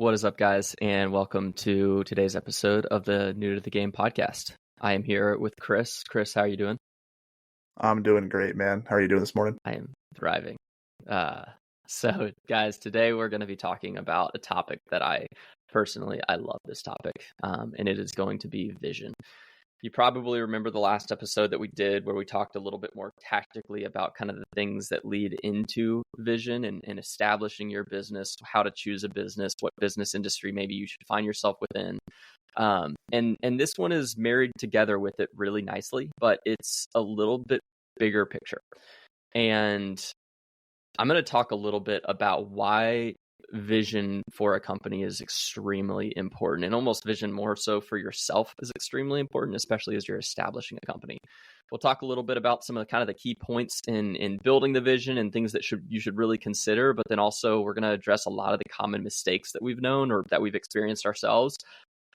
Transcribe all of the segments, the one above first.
What is up, guys, and welcome to today's episode of the New to the Game podcast. I am here with Chris. Chris, how are you doing? I'm doing great, man. How are you doing this morning? I am thriving. So, guys, today we're going to be talking about a topic that I love this topic, and it is going to be vision. You probably remember the last episode that we did where we talked a little bit more tactically about kind of the things that lead into vision and establishing your business, how to choose a business, what business industry maybe you should find yourself within. And this one is married together with it really nicely, but it's a little bit bigger picture. And I'm going to talk a little bit about why vision for a company is extremely important, and almost vision more so for yourself is extremely important, especially as you're establishing a company. We'll talk a little bit about some of the kind of the key points in building the vision and things that you should really consider, but then also we're going to address a lot of the common mistakes that we've known or that we've experienced ourselves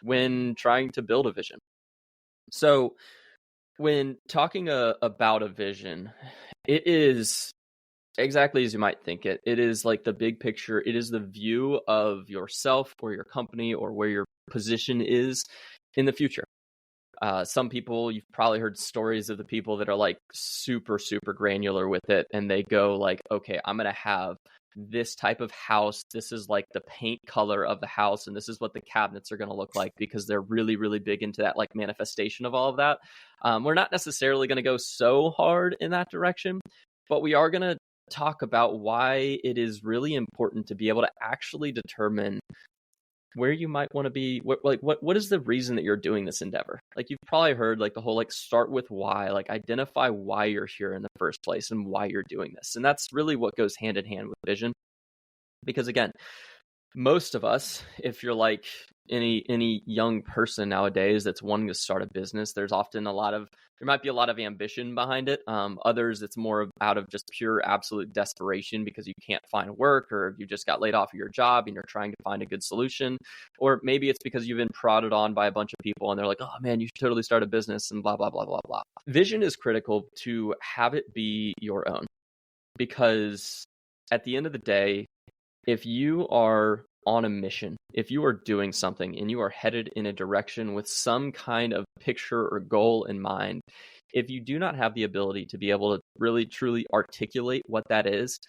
when trying to build a vision. So when talking about a vision, it is exactly as you might think it. It is like the big picture. It is the view of yourself or your company or where your position is in the future. Some people, you've probably heard stories of the people that are like super, super granular with it. And they go like, okay, I'm going to have this type of house. This is like the paint color of the house. And this is what the cabinets are going to look like, because they're really, really big into that like manifestation of all of that. We're not necessarily going to go so hard in that direction, but we are going to talk about why it is really important to be able to actually determine where you might want to be. What is the reason that you're doing this endeavor? Like, you've probably heard like the whole like start with why, like identify why you're here in the first place and why you're doing this. And that's really what goes hand in hand with vision. Because again, most of us, if you're like any young person nowadays that's wanting to start a business, there might be a lot of ambition behind it. Others, it's more out of just pure absolute desperation because you can't find work, or you just got laid off of your job and you're trying to find a good solution. Or maybe it's because you've been prodded on by a bunch of people and they're like, oh man, you should totally start a business and blah, blah, blah, blah, blah. Vision is critical to have it be your own, because at the end of the day, if you are on a mission, if you are doing something and you are headed in a direction with some kind of picture or goal in mind, if you do not have the ability to be able to really truly articulate what that is,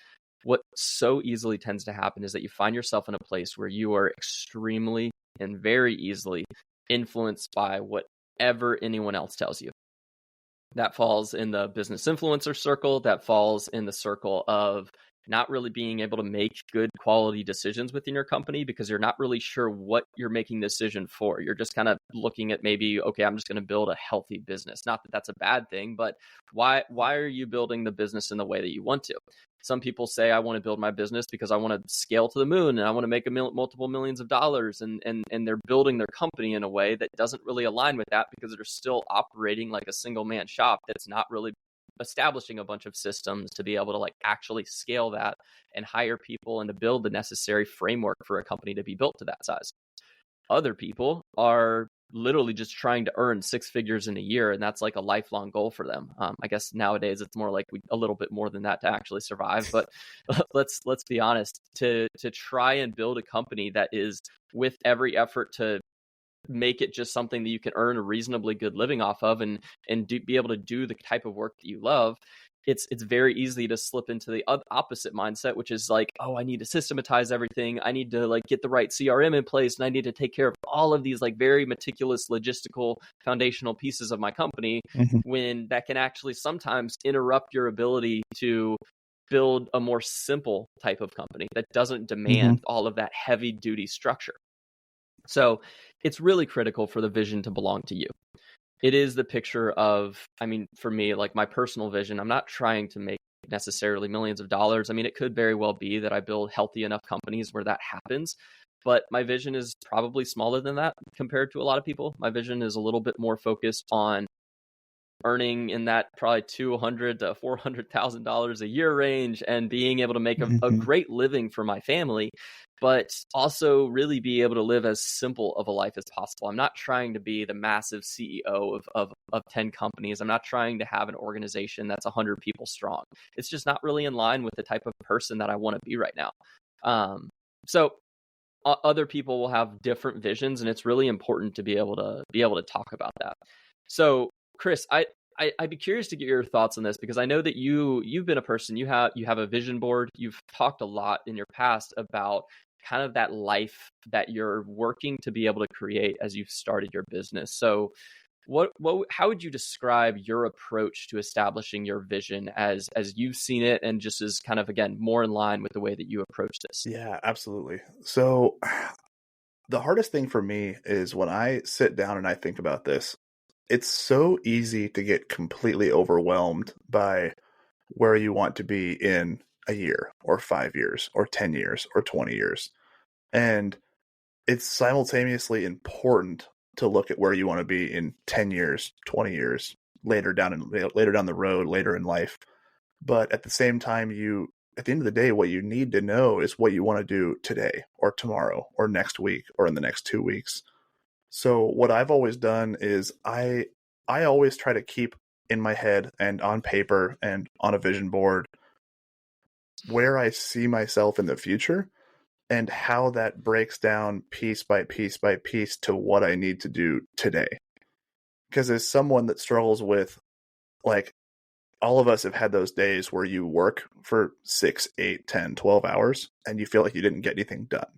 what so easily tends to happen is that you find yourself in a place where you are extremely and very easily influenced by whatever anyone else tells you. That falls in the business influencer circle. That falls in the circle of not really being able to make good quality decisions within your company because you're not really sure what you're making the decision for. You're just kind of looking at maybe, okay, I'm just going to build a healthy business. Not that that's a bad thing, but why are you building the business in the way that you want to? Some people say, I want to build my business because I want to scale to the moon and I want to make multiple millions of dollars. And they're building their company in a way that doesn't really align with that because they're still operating like a single man shop that's not really establishing a bunch of systems to be able to like actually scale that and hire people and to build the necessary framework for a company to be built to that size. Other people are literally just trying to earn six figures in a year, and that's like a lifelong goal for them. I guess nowadays it's more like a little bit more than that to actually survive. But let's be honest, to try and build a company that is with every effort to make it just something that you can earn a reasonably good living off of and be able to do the type of work that you love, it's very easy to slip into the opposite mindset, which is like, oh, I need to systematize everything. I need to like get the right CRM in place, and I need to take care of all of these like very meticulous logistical foundational pieces of my company, when that can actually sometimes interrupt your ability to build a more simple type of company that doesn't demand all of that heavy duty structure. So it's really critical for the vision to belong to you. It is the picture of, I mean, for me, like my personal vision, I'm not trying to make necessarily millions of dollars. I mean, it could very well be that I build healthy enough companies where that happens, but my vision is probably smaller than that compared to a lot of people. My vision is a little bit more focused on earning in that probably $200,000 to $400,000 a year range and being able to make a great living for my family, but also really be able to live as simple of a life as possible. I'm not trying to be the massive CEO of 10 companies. I'm not trying to have an organization that's 100 people strong. It's just not really in line with the type of person that I want to be right now. So other people will have different visions, and it's really important to be able to talk about that. So, Chris, I'd be curious to get your thoughts on this, because I know that you've been a person, you have a vision board. You've talked a lot in your past about kind of that life that you're working to be able to create as you've started your business. So how would you describe your approach to establishing your vision as you've seen it, and just as kind of, again, more in line with the way that you approach this? Yeah, absolutely. So the hardest thing for me is when I sit down and I think about this, it's so easy to get completely overwhelmed by where you want to be in a year or 5 years or 10 years or 20 years. And it's simultaneously important to look at where you want to be in 10 years, 20 years, later down the road, later in life. But at the same time, at the end of the day, what you need to know is what you want to do today or tomorrow or next week or in the next 2 weeks. So what I've always done is I always try to keep in my head and on paper and on a vision board where I see myself in the future and how that breaks down piece by piece by piece to what I need to do today. Because as someone that struggles with, like, all of us have had those days where you work for 6, 8, 10, 12 hours and you feel like you didn't get anything done.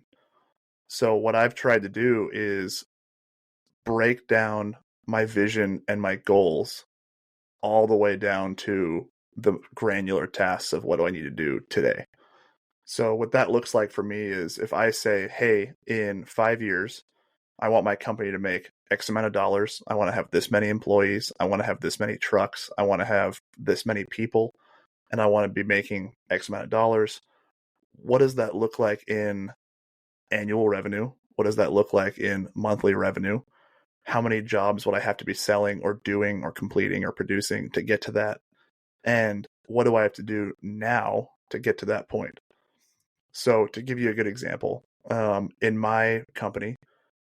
So what I've tried to do is break down my vision and my goals all the way down to the granular tasks of what do I need to do today. So what that looks like for me is if I say, hey, in 5 years, I want my company to make X amount of dollars. I want to have this many employees. I want to have this many trucks. I want to have this many people. And I want to be making X amount of dollars. What does that look like in annual revenue? What does that look like in monthly revenue? How many jobs would I have to be selling or doing or completing or producing to get to that? And what do I have to do now to get to that point? So to give you a good example, in my company,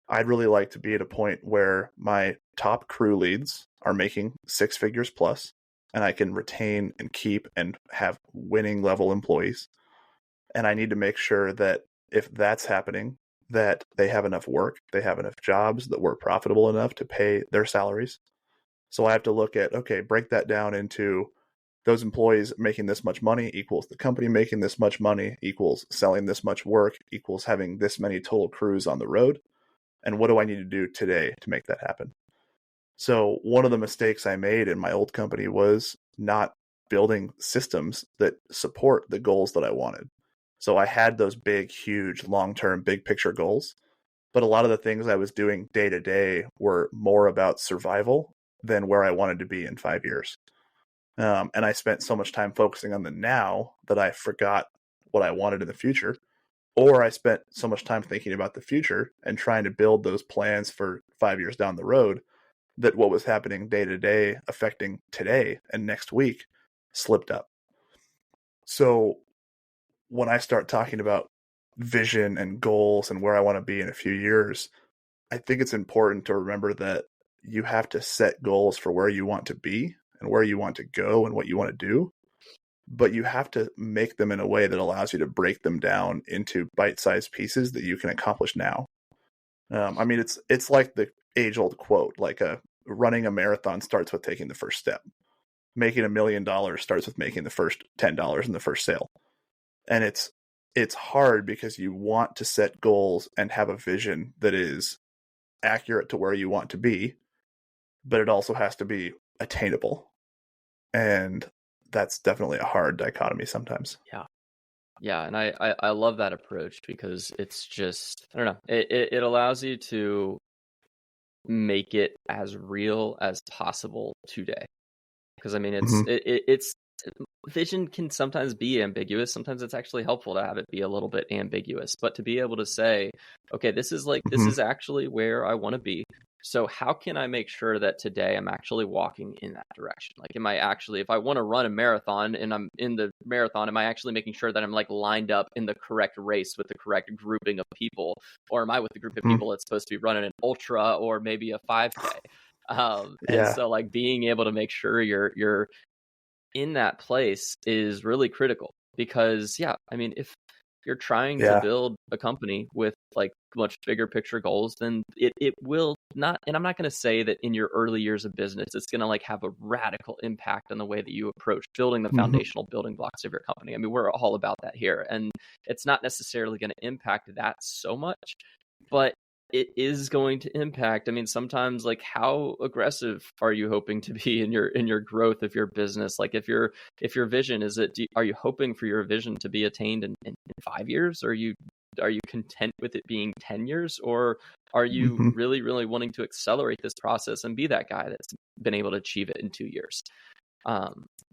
I'd really like to be at a point where my top crew leads are making 6 figures plus, and I can retain and keep and have winning level employees. And I need to make sure that if that's happening, that they have enough work, they have enough jobs that were profitable enough to pay their salaries. So I have to look at, okay, break that down into those employees making this much money equals the company making this much money equals selling this much work equals having this many total crews on the road. And what do I need to do today to make that happen? So one of the mistakes I made in my old company was not building systems that support the goals that I wanted. So I had those big, huge, long-term, big picture goals, but a lot of the things I was doing day to day were more about survival than where I wanted to be in 5 years. And I spent so much time focusing on the now that I forgot what I wanted in the future. Or I spent so much time thinking about the future and trying to build those plans for 5 years down the road that what was happening day to day, affecting today and next week, slipped up. So when I start talking about vision and goals and where I want to be in a few years, I think it's important to remember that you have to set goals for where you want to be and where you want to go and what you want to do. But you have to make them in a way that allows you to break them down into bite-sized pieces that you can accomplish now. I mean, it's like the age-old quote, like running a marathon starts with taking the first step. Making $1 million starts with making the first $10 in the first sale. And it's hard because you want to set goals and have a vision that is accurate to where you want to be, but it also has to be attainable. And that's definitely a hard dichotomy sometimes. Yeah, and I love that approach, because it's just, I don't know, it allows you to make it as real as possible today. Because I mean, it's vision can sometimes be ambiguous. Sometimes it's actually helpful to have it be a little bit ambiguous, but to be able to say, okay, this is actually where I want to be. So how can I make sure that today I'm actually walking in that direction? Like, am I actually, if I want to run a marathon and I'm in the marathon, am I actually making sure that I'm like lined up in the correct race with the correct grouping of people? Or am I with the group of people that's supposed to be running an ultra or maybe a 5K? And so like being able to make sure you're in that place is really critical, because I mean, you're trying to Yeah. build a company with like much bigger picture goals, then it will not, and I'm not going to say that in your early years of business it's going to like have a radical impact on the way that you approach building the Hmm. foundational building blocks of your company. I mean, we're all about that here, and it's not necessarily going to impact that so much, but it is going to impact. I mean, sometimes like how aggressive are you hoping to be in your growth of your business? Like if your vision is that, are you hoping for your vision to be attained in 5 years? Are you content with it being 10 years, or are you Hmm. really, really wanting to accelerate this process and be that guy that's been able to achieve it in 2 years?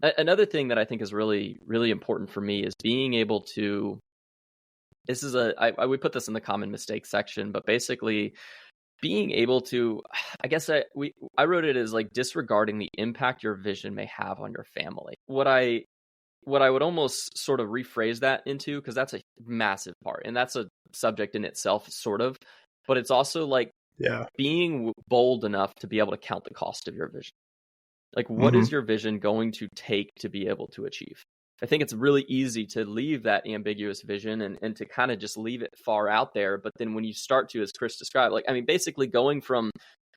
Another thing that I think is really, really important for me is being able to, this is I would put this in the common mistake section, but basically being able to, I guess I wrote it as like disregarding the impact your vision may have on your family. What I would almost sort of rephrase that into, because that's a massive part and that's a subject in itself, sort of, but it's also like Yeah. being bold enough to be able to count the cost of your vision. Like, what Hmm. is your vision going to take to be able to achieve? I think it's really easy to leave that ambiguous vision and to kind of just leave it far out there. But then when you start to, as Chris described, like, I mean, basically going from,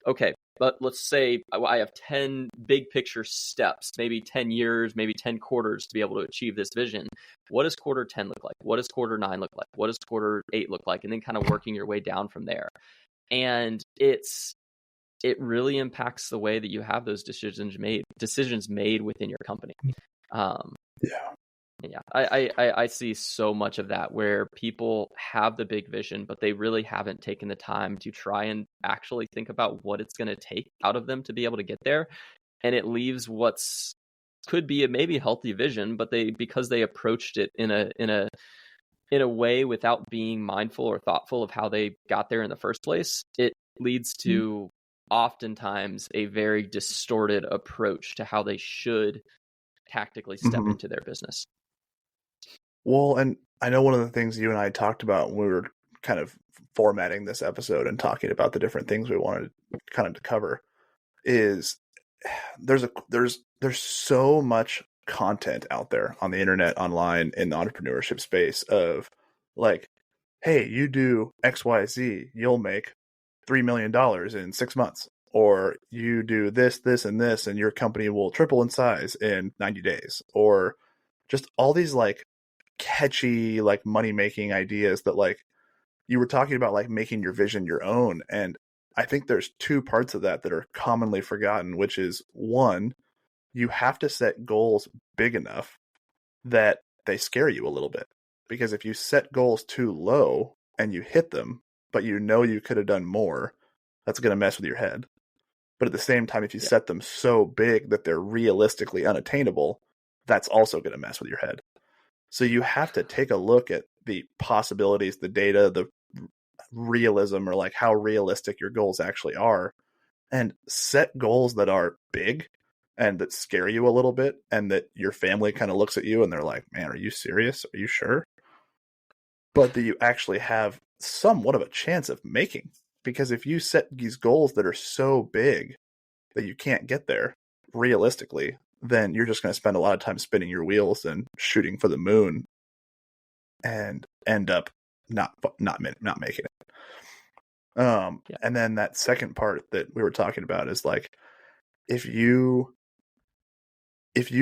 okay, but let's say I have 10 big picture steps, maybe 10 years, maybe 10 quarters to be able to achieve this vision. What does quarter 10 look like? What does quarter 9 look like? What does quarter 8 look like? And then kind of working your way down from there. And it really impacts the way that you have those decisions made within your company. Um, Yeah. yeah, I see so much of that where people have the big vision, but they really haven't taken the time to try and actually think about what it's going to take out of them to be able to get there. And it leaves what's could be a maybe healthy vision, but because they approached it in a way without being mindful or thoughtful of how they got there in the first place, it leads to oftentimes a very distorted approach to how they should tactically step Hmm. into their business. Well, and I know one of the things you and I talked about when we were kind of formatting this episode and talking about the different things we wanted kind of to cover is there's so much content out there on the internet, online, in the entrepreneurship space of like, hey, you do XYZ, you'll make $3 million in 6 months, or you do this, this, and this, and your company will triple in size in 90 days, or just all these like catchy like money making ideas that like you were talking about, like making your vision your own. And I think there's two parts of that that are commonly forgotten, which is one, you have to set goals big enough that they scare you a little bit. Because if you set goals too low and you hit them, but you know you could have done more, that's going to mess with your head. But at the same time, if you Yeah, set them so big that they're realistically unattainable, that's also going to mess with your head. So you have to take a look at the possibilities, the data, the realism, or like how realistic your goals actually are, and set goals that are big and that scare you a little bit, and that your family kind of looks at you and they're like, man, are you serious? Are you sure? But that you actually have somewhat of a chance of making. Because if you set these goals that are so big that you can't get there realistically, then you're just going to spend a lot of time spinning your wheels and shooting for the moon and end up not making it. yeah, And then that second part that we were talking about is like, if you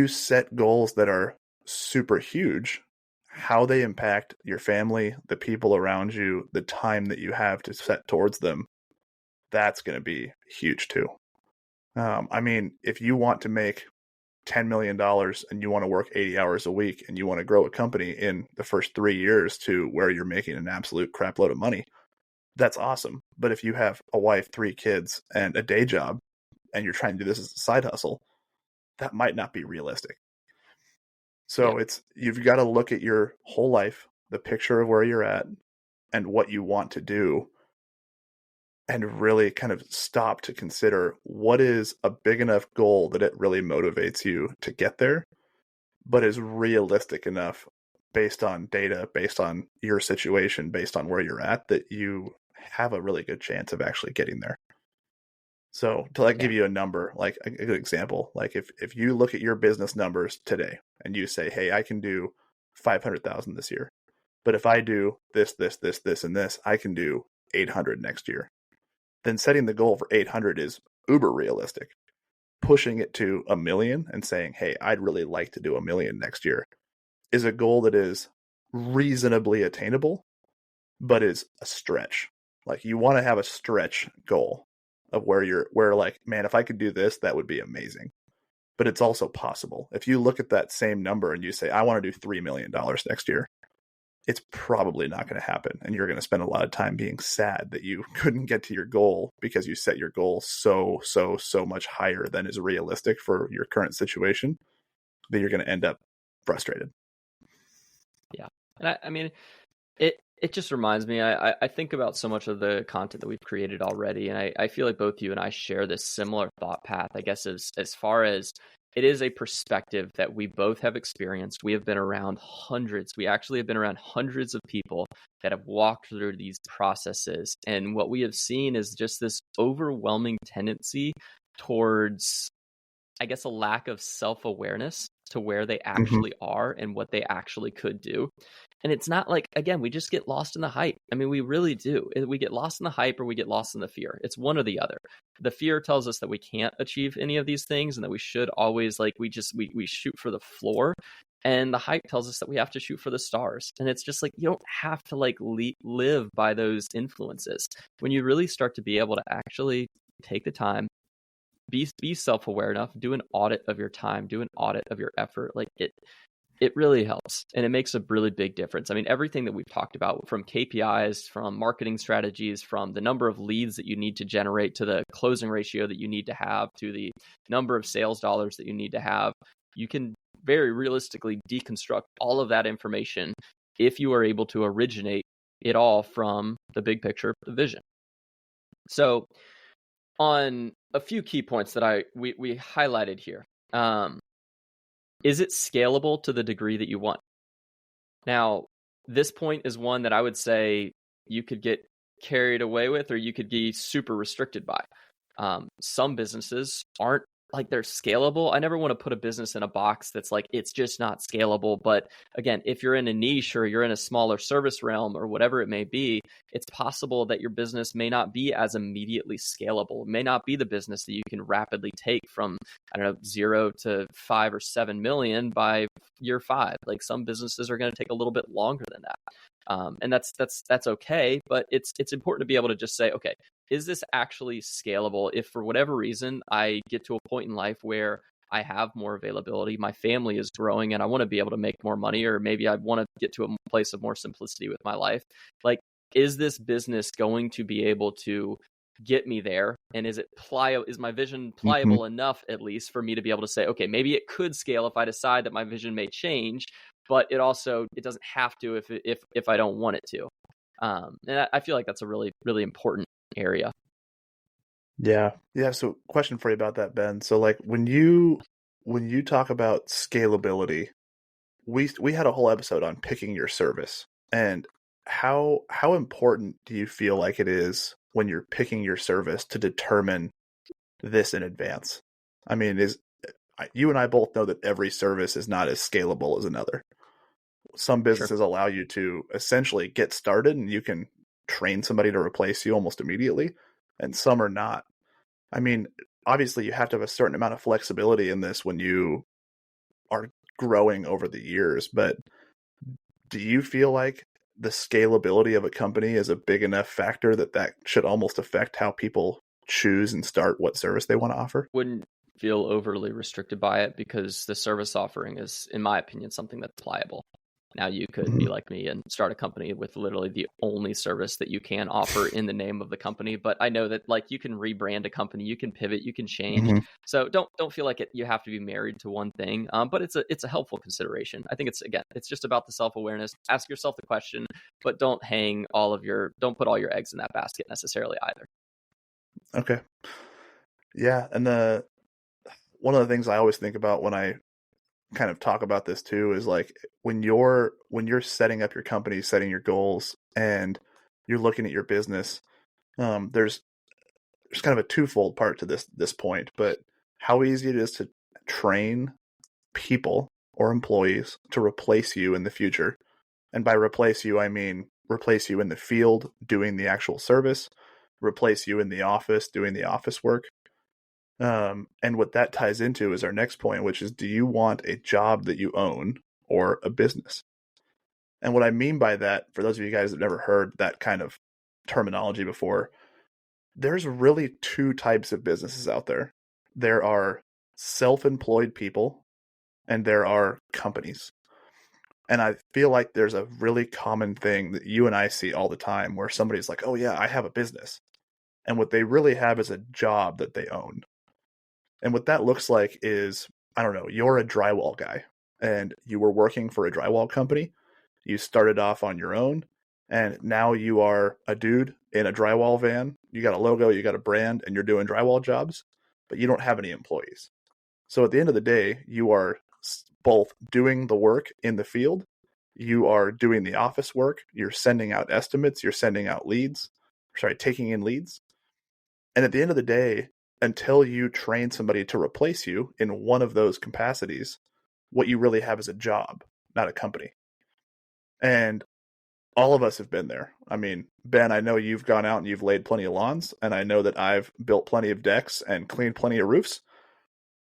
set goals that are super huge, how they impact your family, the people around you, the time that you have to set towards them, that's going to be huge too. I mean, if you want to make $10 million and you want to work 80 hours a week and you want to grow a company in the first 3 years to where you're making an absolute crap load of money, that's awesome. But if you have a wife, 3 kids, and a day job, and you're trying to do this as a side hustle, that might not be realistic. yeah, So you've got to look at your whole life, the picture of where you're at and what you want to do, and really kind of stop to consider what is a big enough goal that it really motivates you to get there, but is realistic enough based on data, based on your situation, based on where you're at, that you have a really good chance of actually getting there. So to like yeah, give you a number, like a good example, like if you look at your business numbers today and you say, hey, I can do 500,000 this year, But if I do this, and this, I can do 800 next year. Then setting the goal for 800 is uber realistic. Pushing it to 1 million and saying, hey, I'd really like to do 1 million next year is a goal that is reasonably attainable, but is a stretch. Like, you want to have a stretch goal of where like, man, if I could do this, that would be amazing. But it's also possible. If you look at that same number and you say, I want to do $3 million next year, it's probably not going to happen. And you're going to spend a lot of time being sad that you couldn't get to your goal because you set your goal so much higher than is realistic for your current situation, that you're going to end up frustrated. Yeah. And I mean, it just reminds me, I think about so much of the content that we've created already. And I feel like both you and I share this similar thought path, I guess, as far as it is a perspective that we both have experienced. We have been around hundreds. We actually have been around hundreds of people that have walked through these processes. And what we have seen is just this overwhelming tendency towards, I guess, a lack of self-awareness to where they actually are and what they actually could do. And it's not like, again, we just get lost in the hype. I mean, we really do. We get lost in the hype or we get lost in the fear. It's one or the other. The fear tells us that we can't achieve any of these things and that we should always, like, we shoot for the floor. And the hype tells us that we have to shoot for the stars. And it's just like, you don't have to like live by those influences. When you really start to be able to actually take the time, be self-aware enough, do an audit of your time, do an audit of your effort, like it really helps. And it makes a really big difference. I mean, everything that we've talked about, from KPIs, from marketing strategies, from the number of leads that you need to generate, to the closing ratio that you need to have, to the number of sales dollars that you need to have, you can very realistically deconstruct all of that information if you are able to originate it all from the big picture, the vision. So on a few key points that we highlighted here, is it scalable to the degree that you want? Now, this point is one that I would say you could get carried away with, or you could be super restricted by. Some businesses aren't like they're scalable. I never want to put a business in a box that's like, it's just not scalable. But again, if you're in a niche or you're in a smaller service realm or whatever it may be, it's possible that your business may not be as immediately scalable. It may not be the business that you can rapidly take from, I don't know, 0 to 5 or 7 million by year 5. Like, some businesses are going to take a little bit longer than that. And that's okay. But it's important to be able to just say, okay, is this actually scalable? If for whatever reason I get to a point in life where I have more availability, my family is growing, and I want to be able to make more money, or maybe I want to get to a place of more simplicity with my life. Like, is this business going to be able to get me there? And is my vision pliable enough, at least, for me to be able to say, okay, maybe it could scale if I decide that my vision may change, but it doesn't have to if I don't want it to. And I feel like that's a really, really important area. Yeah. So question for you about that, Ben. So like, when you talk about scalability, we had a whole episode on picking your service, and how important do you feel like it is when you're picking your service to determine this in advance? I mean, you and I both know that every service is not as scalable as another. Some businesses allow you to essentially get started and you can train somebody to replace you almost immediately, and some are not. I mean, obviously you have to have a certain amount of flexibility in this when you are growing over the years, but do you feel like the scalability of a company is a big enough factor that should almost affect how people choose and start what service they want to offer? Wouldn't feel overly restricted by it, because the service offering is, in my opinion, something that's pliable. Now, you could be like me and start a company with literally the only service that you can offer in the name of the company. But I know that, like, you can rebrand a company, you can pivot, you can change. So don't feel like you have to be married to one thing. But it's a helpful consideration. I think it's just about the self-awareness. Ask yourself the question, but don't put all your eggs in that basket necessarily either. Okay. Yeah, and one of the things I always think about when I kind of talk about this too is, like, when you're setting up your company, setting your goals, and you're looking at your business, there's kind of a twofold part to this point, but how easy it is to train people or employees to replace you in the future, And by replace you, I mean replace you in the field doing the actual service, replace you in the office doing the office work. And what that ties into is our next point, which is, do you want a job that you own or a business? And what I mean by that, for those of you guys that have never heard that kind of terminology before, there's really two types of businesses out there. There are self-employed people and there are companies. And I feel like there's a really common thing that you and I see all the time where somebody's like, oh yeah, I have a business. And what they really have is a job that they own. And what that looks like is, I don't know, you're a drywall guy and you were working for a drywall company. You started off on your own and now you are a dude in a drywall van. You got a logo, you got a brand, and you're doing drywall jobs, but you don't have any employees. So at the end of the day, you are both doing the work in the field, you are doing the office work, you're sending out estimates, you're sending out taking in leads. And at the end of the day, until you train somebody to replace you in one of those capacities, what you really have is a job, not a company. And all of us have been there. I mean, Ben, I know you've gone out and you've laid plenty of lawns, and I know that I've built plenty of decks and cleaned plenty of roofs.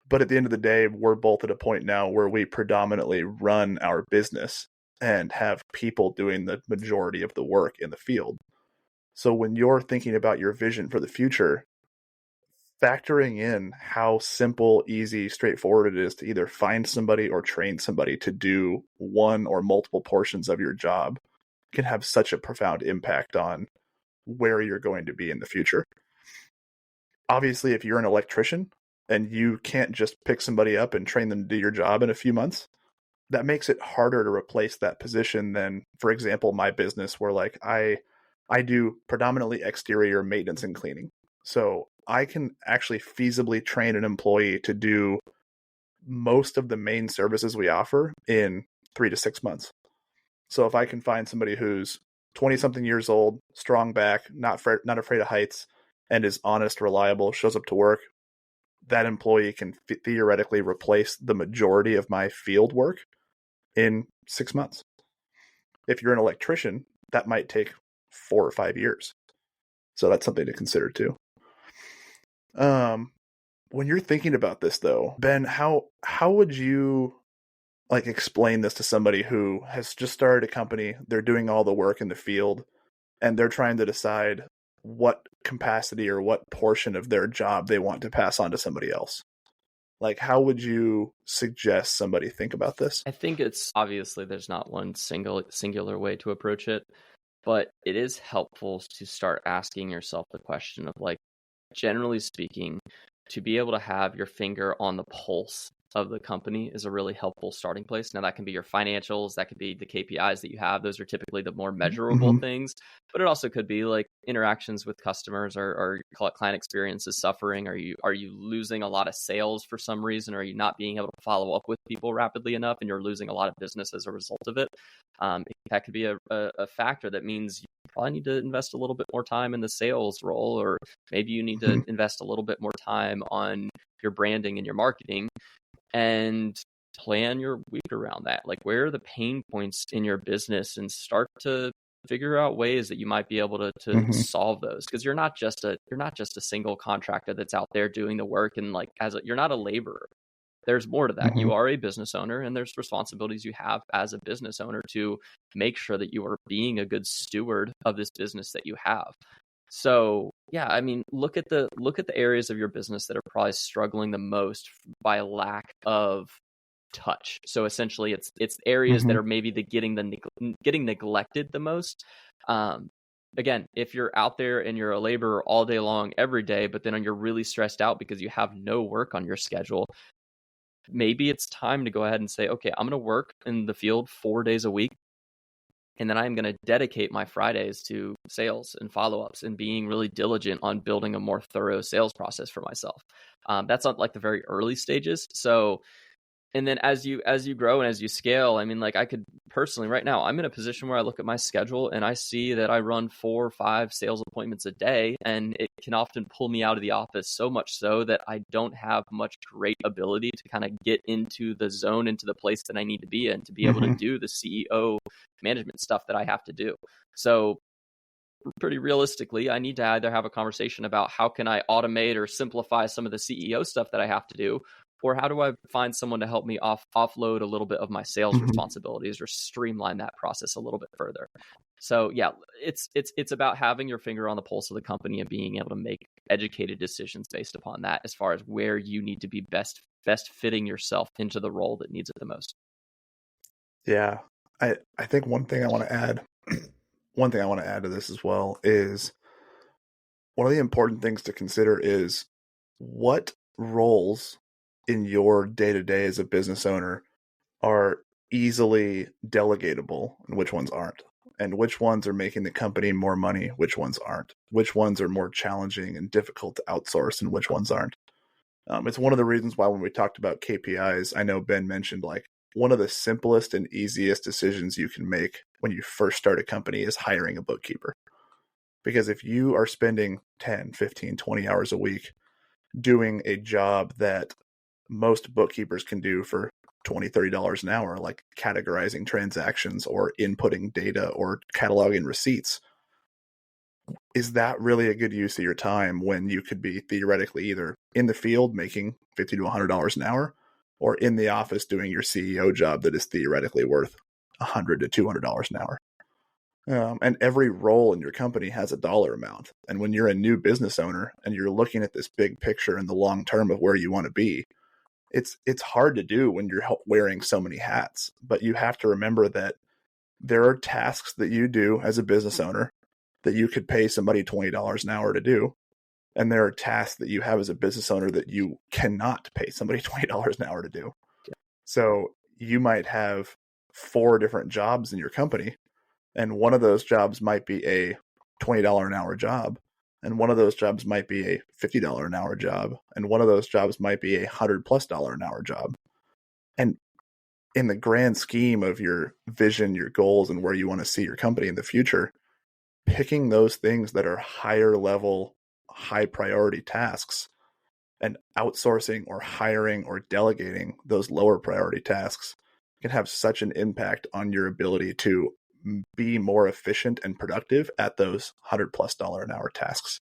But at the end of the day, we're both at a point now where we predominantly run our business and have people doing the majority of the work in the field. So when you're thinking about your vision for the future, factoring in how simple, easy, straightforward it is to either find somebody or train somebody to do one or multiple portions of your job can have such a profound impact on where you're going to be in the future. Obviously, if you're an electrician and you can't just pick somebody up and train them to do your job in a few months, that makes it harder to replace that position than, for example, my business where like I do predominantly exterior maintenance and cleaning. So I can actually feasibly train an employee to do most of the main services we offer in 3 to 6 months. So if I can find somebody who's 20-something years old, strong back, not afraid of heights, and is honest, reliable, shows up to work, that employee can theoretically replace the majority of my field work in 6 months. If you're an electrician, that might take 4 or 5 years. So that's something to consider too. When you're thinking about this though, Ben, how would you like explain this to somebody who has just started a company, they're doing all the work in the field, and they're trying to decide what capacity or what portion of their job they want to pass on to somebody else? Like, how would you suggest somebody think about this? I think it's obviously there's not one singular way to approach it, but it is helpful to start asking yourself the question of like, generally speaking, to be able to have your finger on the pulse of the company is a really helpful starting place. Now that can be your financials, that could be the KPIs that you have. Those are typically the more measurable things, but it also could be like interactions with customers or client experiences suffering. Are you losing a lot of sales for some reason? Or are you not being able to follow up with people rapidly enough and you're losing a lot of business as a result of it? That could be a factor that means you probably need to invest a little bit more time in the sales role, or maybe you need to invest a little bit more time on your branding and your marketing, and plan your week around that. Like, where are the pain points in your business, and start to figure out ways that you might be able to solve those, because you're not just a single contractor that's out there doing the work, and like you're not a laborer. There's more to that. You are a business owner, and there's responsibilities you have as a business owner to make sure that you are being a good steward of this business that you have. So yeah, I mean, look at the areas of your business that are probably struggling the most by lack of touch. So essentially, it's areas that are maybe getting neglected the most. Again, if you're out there and you're a laborer all day long every day, but then you're really stressed out because you have no work on your schedule, maybe it's time to go ahead and say, okay, I'm going to work in the field 4 days a week. And then I'm going to dedicate my Fridays to sales and follow-ups and being really diligent on building a more thorough sales process for myself. That's on like the very early stages. So And then as you grow and as you scale, I mean, like I could personally right now, I'm in a position where I look at my schedule and I see that I run 4 or 5 sales appointments a day, and it can often pull me out of the office, so much so that I don't have much great ability to kind of get into the zone, into the place that I need to be in to be able to do the CEO management stuff that I have to do. So pretty realistically, I need to either have a conversation about how can I automate or simplify some of the CEO stuff that I have to do, or how do I find someone to help me offload a little bit of my sales responsibilities or streamline that process a little bit further. So yeah, it's about having your finger on the pulse of the company and being able to make educated decisions based upon that, as far as where you need to be best fitting yourself into the role that needs it the most. Yeah. I think one thing I want to add to this as well is one of the important things to consider is what roles in your day-to-day as a business owner are easily delegatable and which ones aren't, and which ones are making the company more money, which ones aren't, which ones are more challenging and difficult to outsource and which ones aren't. It's one of the reasons why when we talked about KPIs, I know Ben mentioned like one of the simplest and easiest decisions you can make when you first start a company is hiring a bookkeeper. Because if you are spending 10, 15, 20 hours a week doing a job that most bookkeepers can do for $20, $30 an hour, like categorizing transactions or inputting data or cataloging receipts, is that really a good use of your time when you could be theoretically either in the field making $50 to $100 an hour or in the office doing your CEO job that is theoretically worth $100 to $200 an hour? And every role in your company has a dollar amount. And when you're a new business owner and you're looking at this big picture and the long term of where you want to be, it's hard to do when you're wearing so many hats. But you have to remember that there are tasks that you do as a business owner that you could pay somebody $20 an hour to do. And there are tasks that you have as a business owner that you cannot pay somebody $20 an hour to do. So you might have 4 different jobs in your company, and one of those jobs might be a $20 an hour job, and one of those jobs might be a $50 an hour job, and one of those jobs might be a $100+ an hour job. And in the grand scheme of your vision, your goals, and where you want to see your company in the future, picking those things that are higher level, high priority tasks and outsourcing or hiring or delegating those lower priority tasks can have such an impact on your ability to be more efficient and productive at those $100+ an hour tasks.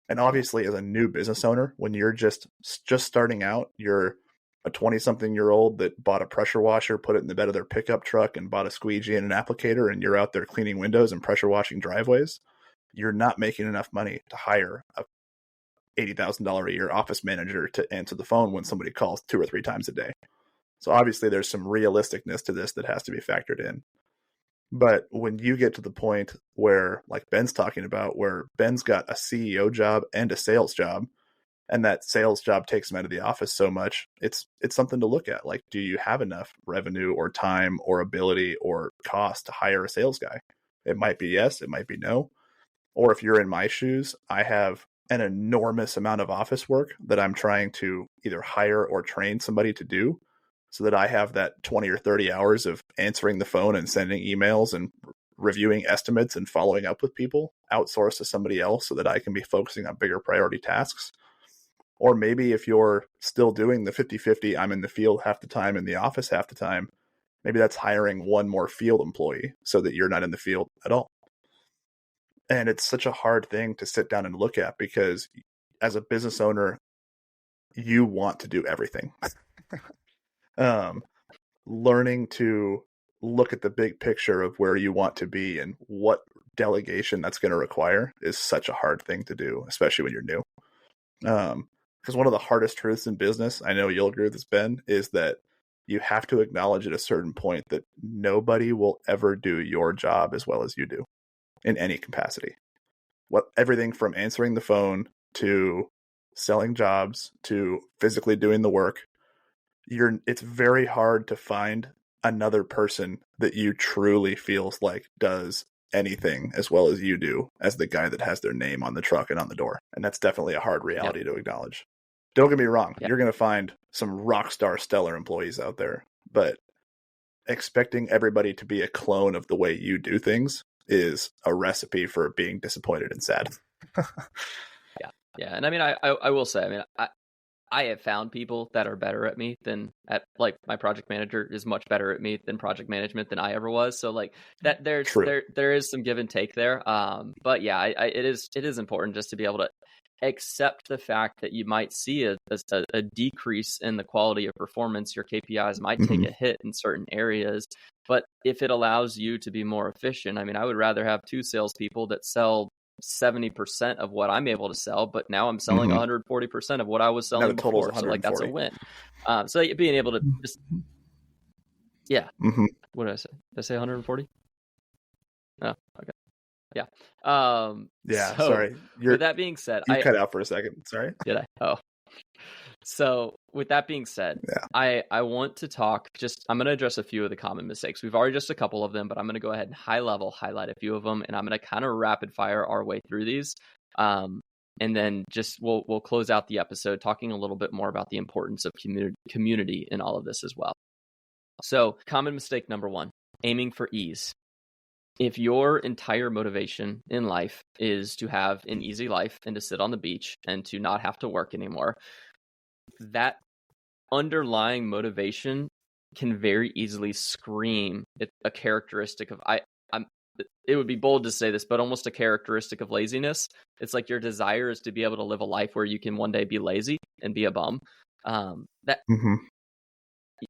And obviously, as a new business owner, when you're just starting out, you're a 20-something-year-old that bought a pressure washer, put it in the bed of their pickup truck, and bought a squeegee and an applicator, and you're out there cleaning windows and pressure washing driveways. You're not making enough money to hire a $80,000 a year office manager to answer the phone when somebody calls 2 or 3 times a day. So obviously, there's some realisticness to this that has to be factored in. But when you get to the point where, like Ben's talking about, where Ben's got a CEO job and a sales job, and that sales job takes him out of the office so much, it's something to look at. Like, do you have enough revenue or time or ability or cost to hire a sales guy? It might be yes, it might be no. Or if you're in my shoes, I have an enormous amount of office work that I'm trying to either hire or train somebody to do, so that I have that 20 or 30 hours of answering the phone and sending emails and reviewing estimates and following up with people outsourced to somebody else so that I can be focusing on bigger priority tasks. Or maybe if you're still doing the 50-50, I'm in the field half the time, in the office half the time, maybe that's hiring one more field employee so that you're not in the field at all. And it's such a hard thing to sit down and look at, because as a business owner, you want to do everything. Learning to look at the big picture of where you want to be and what delegation that's going to require is such a hard thing to do, especially when you're new. Because one of the hardest truths in business, I know you'll agree with this, Ben, is that you have to acknowledge at a certain point that nobody will ever do your job as well as you do in any capacity. Everything from answering the phone to selling jobs to physically doing the work, it's very hard to find another person that you truly feels like does anything as well as you do as the guy that has their name on the truck and on the door. And that's definitely a hard reality to acknowledge. Don't get me wrong. Yeah. You're going to find some rock star stellar employees out there, but expecting everybody to be a clone of the way you do things is a recipe for being disappointed and sad. Yeah. And I mean, I will say, I mean, I have found people that are better at me than at, like, my project manager is much better at me than project management than I ever was. So like that there is some give and take there. But yeah, it is important just to be able to accept the fact that you might see a decrease in the quality of performance. Your KPIs might take a hit in certain areas, but if it allows you to be more efficient, I mean, I would rather have 2 salespeople that sell 70% of what I'm able to sell, but now I'm selling 140% of what I was selling before. So like that's a win. So being able to just, yeah. What did I say? Did I say 140? Oh, okay. Yeah. Yeah. So, sorry. With that being said, you cut out for a second. Sorry. Did I? Oh. So with that being said, I want to talk I'm going to address a few of the common mistakes. We've already addressed a couple of them, but I'm going to go ahead and high level highlight a few of them, and I'm going to kind of rapid fire our way through these. And then just we'll close out the episode talking a little bit more about the importance of community in all of this as well. So common mistake number 1, aiming for ease. If your entire motivation in life is to have an easy life and to sit on the beach and to not have to work anymore, that underlying motivation can very easily scream a characteristic of it would be bold to say this, but almost a characteristic of laziness. It's like your desire is to be able to live a life where you can one day be lazy and be a bum.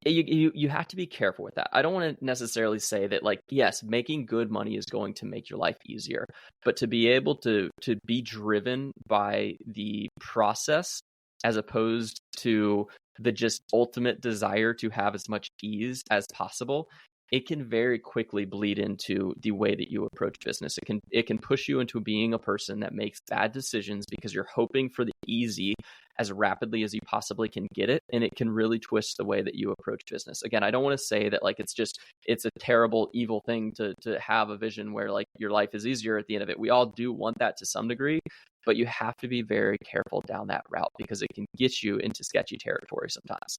You have to be careful with that. I don't want to necessarily say that, like, yes, making good money is going to make your life easier, but to be able to be driven by the process as opposed to the just ultimate desire to have as much ease as possible, it can very quickly bleed into the way that you approach business. It can push you into being a person that makes bad decisions because you're hoping for the easy as rapidly as you possibly can get it, and it can really twist the way that you approach business. Again, I don't want to say that like it's a terrible, evil thing to have a vision where like your life is easier at the end of it. We all do want that to some degree, but you have to be very careful down that route because it can get you into sketchy territory sometimes.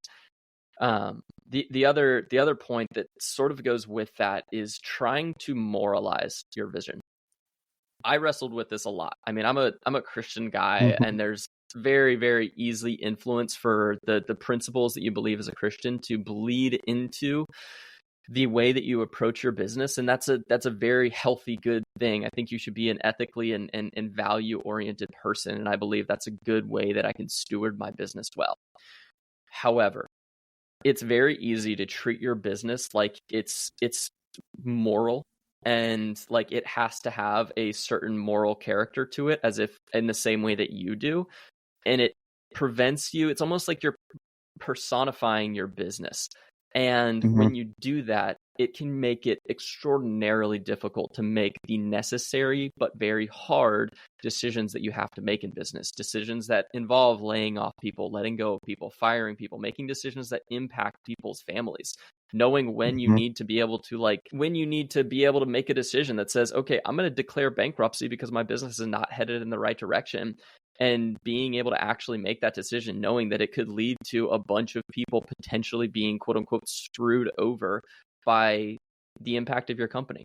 The other point that sort of goes with that is trying to moralize your vision. I wrestled with this a lot. I mean, I'm a Christian guy, and there's very, very easily influence for the principles that you believe as a Christian to bleed into the way that you approach your business. And that's a very healthy, good thing. I think you should be an ethically and value oriented person. And I believe that's a good way that I can steward my business well. However, it's very easy to treat your business like it's moral and like it has to have a certain moral character to it, as if in the same way that you do. And it prevents you. It's almost like you're personifying your business. And when you do that, it can make it extraordinarily difficult to make the necessary but very hard decisions that you have to make in business. Decisions that involve laying off people, letting go of people, firing people, making decisions that impact people's families. Knowing when you need to be able to make a decision that says, okay, I'm going to declare bankruptcy because my business is not headed in the right direction. And being able to actually make that decision, knowing that it could lead to a bunch of people potentially being quote unquote screwed over by the impact of your company.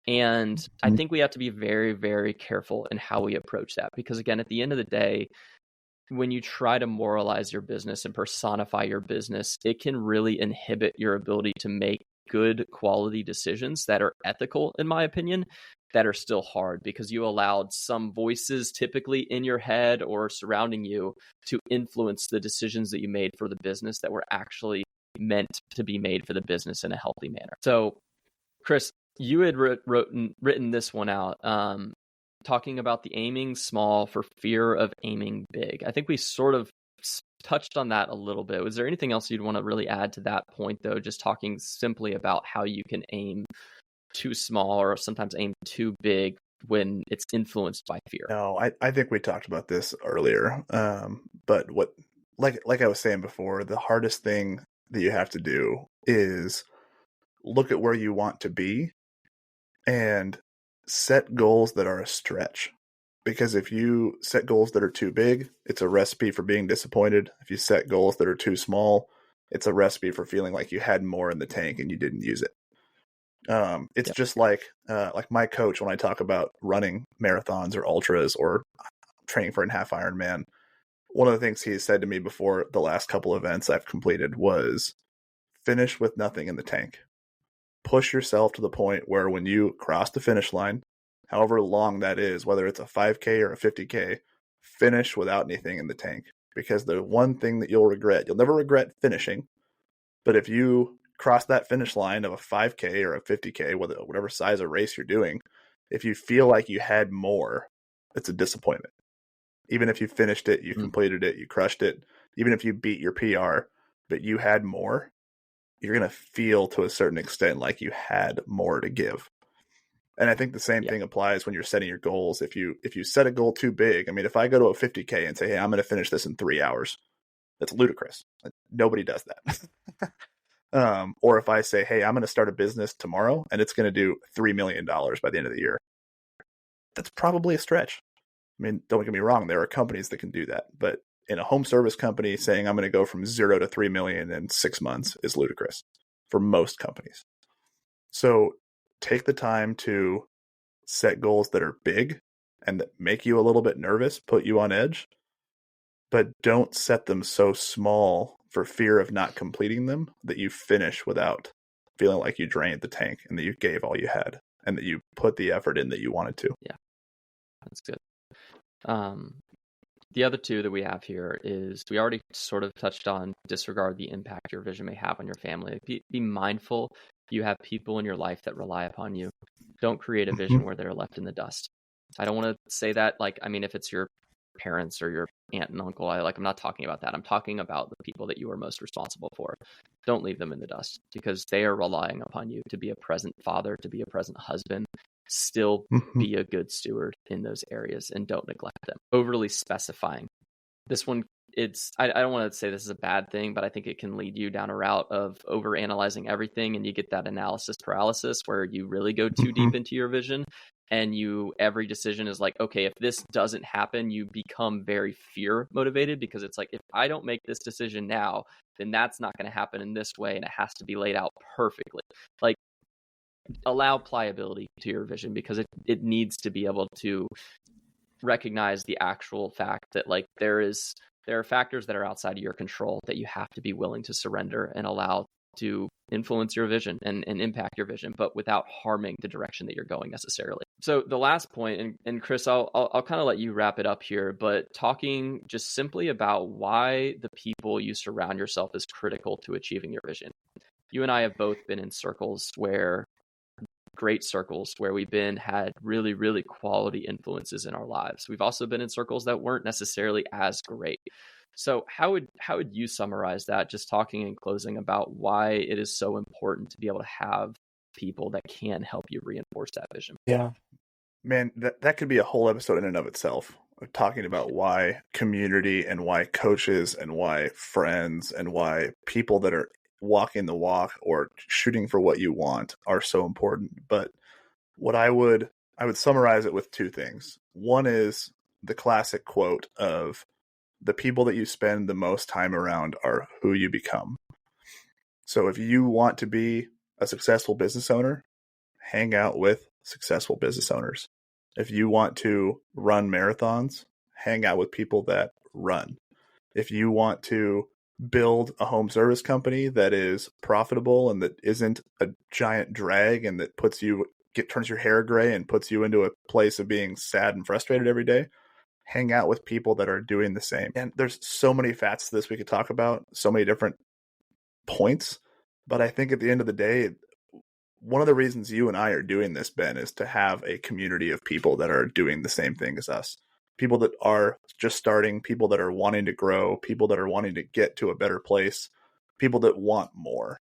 And I think we have to be very, very careful in how we approach that. Because again, at the end of the day, when you try to moralize your business and personify your business, it can really inhibit your ability to make good quality decisions that are ethical, in my opinion, that are still hard because you allowed some voices typically in your head or surrounding you to influence the decisions that you made for the business that were actually meant to be made for the business in a healthy manner. So, Chris, you had written this one out, talking about the aiming small for fear of aiming big. I think we sort of touched on that a little bit. Was there anything else you'd want to really add to that point, though, just talking simply about how you can aim too small or sometimes aim too big when it's influenced by fear? No, I think we talked about this earlier. But what, like I was saying before, the hardest thing that you have to do is look at where you want to be and set goals that are a stretch. Because if you set goals that are too big, it's a recipe for being disappointed. If you set goals that are too small, it's a recipe for feeling like you had more in the tank and you didn't use it. It's Yep. just like my coach, when I talk about running marathons or ultras or training for a half Ironman, one of the things he has said to me before the last couple events I've completed was finish with nothing in the tank. Push yourself to the point where when you cross the finish line, however long that is, whether it's a 5K or a 50K, finish without anything in the tank. Because the one thing that you'll never regret finishing, but if you cross that finish line of a 5K or a 50K, whatever size of race you're doing, if you feel like you had more, it's a disappointment. Even if you finished it, you completed it, you crushed it, even if you beat your PR, but you had more, you're going to feel to a certain extent like you had more to give. And I think the same thing applies when you're setting your goals. If you set a goal too big, I mean, if I go to a 50K and say, hey, I'm going to finish this in 3 hours, that's ludicrous. Nobody does that. Or if I say, hey, I'm going to start a business tomorrow and it's going to do $3 million by the end of the year, that's probably a stretch. I mean, don't get me wrong, there are companies that can do that. But in a home service company, saying I'm going to go from 0 to 3 million in 6 months is ludicrous for most companies. So take the time to set goals that are big and that make you a little bit nervous, put you on edge, but don't set them so small for fear of not completing them that you finish without feeling like you drained the tank and that you gave all you had and that you put the effort in that you wanted to. Yeah, that's good. The other two that we have here is we already sort of touched on disregard the impact your vision may have on your family. Be mindful you have people in your life that rely upon you. Don't create a vision where they're left in the dust. I don't want to say that, like, I mean, if it's your parents or your aunt and uncle, I'm not talking about that. I'm talking about the people that you are most responsible for. Don't leave them in the dust because they are relying upon you to be a present father, to be a present husband. Still be a good steward in those areas and don't neglect them. Overly specifying. This one, I don't want to say this is a bad thing, but I think it can lead you down a route of overanalyzing everything and you get that analysis paralysis where you really go too deep into your vision and every decision is like, okay, if this doesn't happen, you become very fear motivated because it's like, if I don't make this decision now, then that's not going to happen in this way and it has to be laid out perfectly. Like, allow pliability to your vision because it needs to be able to recognize the actual fact that like there are factors that are outside of your control that you have to be willing to surrender and allow to influence your vision and impact your vision, but without harming the direction that you're going necessarily. So the last point, and Chris, I'll kind of let you wrap it up here, but talking just simply about why the people you surround yourself is critical to achieving your vision. You and I have both been in great circles where we've had really, really quality influences in our lives. We've also been in circles that weren't necessarily as great. So how would you summarize that, just talking in closing about why it is so important to be able to have people that can help you reinforce that vision? Yeah, man, that could be a whole episode in and of itself, of talking about why community and why coaches and why friends and why people that are walking the walk or shooting for what you want are so important. But what I would summarize it with two things. One is the classic quote of the people that you spend the most time around are who you become. So if you want to be a successful business owner, hang out with successful business owners. If you want to run marathons, hang out with people that run. If you want to build a home service company that is profitable and that isn't a giant drag and that turns your hair gray and puts you into a place of being sad and frustrated every day, hang out with people that are doing the same. And there's so many facets to this we could talk about, so many different points. But I think at the end of the day, one of the reasons you and I are doing this, Ben, is to have a community of people that are doing the same thing as us. People that are just starting, people that are wanting to grow, people that are wanting to get to a better place, people that want more.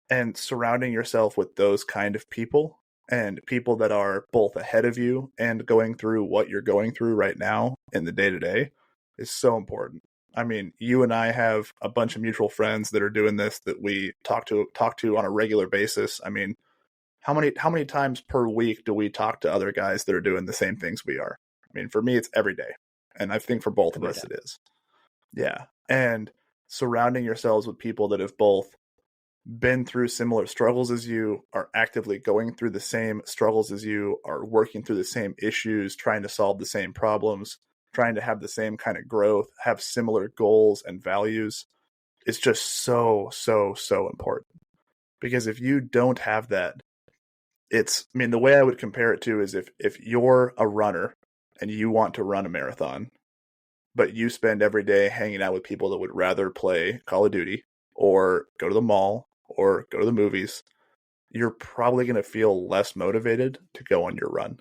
And surrounding yourself with those kind of people and people that are both ahead of you and going through what you're going through right now in the day-to-day is so important. I mean, you and I have a bunch of mutual friends that are doing this that we talk to on a regular basis. I mean, how many times per week do we talk to other guys that are doing the same things we are? I mean, for me, it's every day. And I think for both of us, it is. Yeah. And surrounding yourselves with people that have both been through similar struggles as you, are actively going through the same struggles as you, are working through the same issues, trying to solve the same problems, trying to have the same kind of growth, have similar goals and values, is just so important. Because if you don't have that, the way I would compare it to is if you're a runner and you want to run a marathon, but you spend every day hanging out with people that would rather play Call of Duty or go to the mall or go to the movies, you're probably going to feel less motivated to go on your run.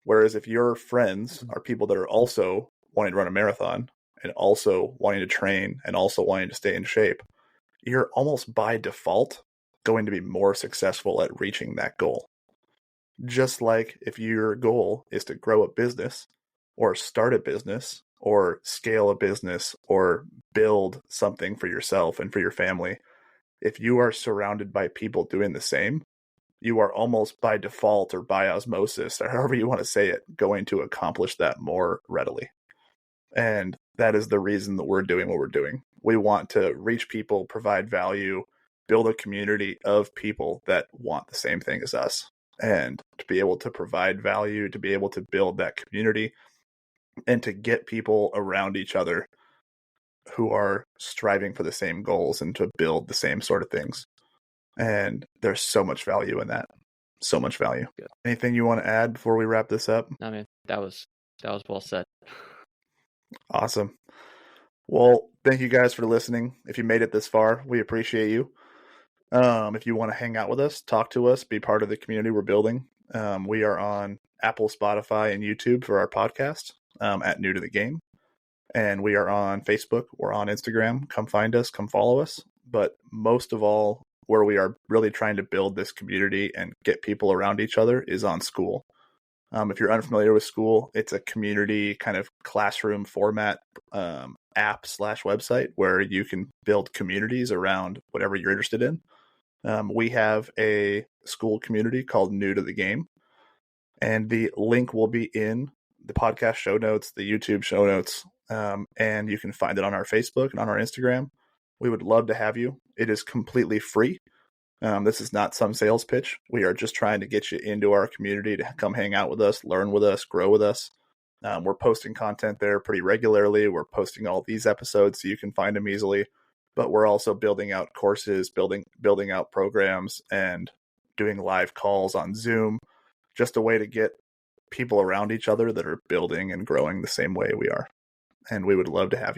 Whereas if your friends are people that are also wanting to run a marathon and also wanting to train and also wanting to stay in shape, you're almost by default going to be more successful at reaching that goal. Just like if your goal is to grow a business or start a business or scale a business or build something for yourself and for your family, if you are surrounded by people doing the same, you are almost by default or by osmosis, or however you want to say it, going to accomplish that more readily. And that is the reason that we're doing what we're doing. We want to reach people, provide value, build a community of people that want the same thing as us. And to be able to provide value, to be able to build that community, and to get people around each other who are striving for the same goals and to build the same sort of things. And there's so much value in that. So much value. Good. Anything you want to add before we wrap this up? I mean, that was well said. Awesome. Well, thank you guys for listening. If you made it this far, we appreciate you. If you want to hang out with us, talk to us, be part of the community we're building. We are on Apple, Spotify, and YouTube for our podcast at New to the Game. And we are on Facebook. We're on Instagram. Come find us. Come follow us. But most of all, where we are really trying to build this community and get people around each other is on Skool. If you're unfamiliar with Skool, it's a community kind of classroom format app/website where you can build communities around whatever you're interested in. We have a Skool community called New to the Game, and the link will be in the podcast show notes, the YouTube show notes, and you can find it on our Facebook and on our Instagram. We would love to have you. It is completely free. This is not some sales pitch. We are just trying to get you into our community to come hang out with us, learn with us, grow with us. We're posting content there pretty regularly. We're posting all these episodes so you can find them easily. But we're also building out courses, building out programs, and doing live calls on Zoom. Just a way to get people around each other that are building and growing the same way we are. And we would love to have you.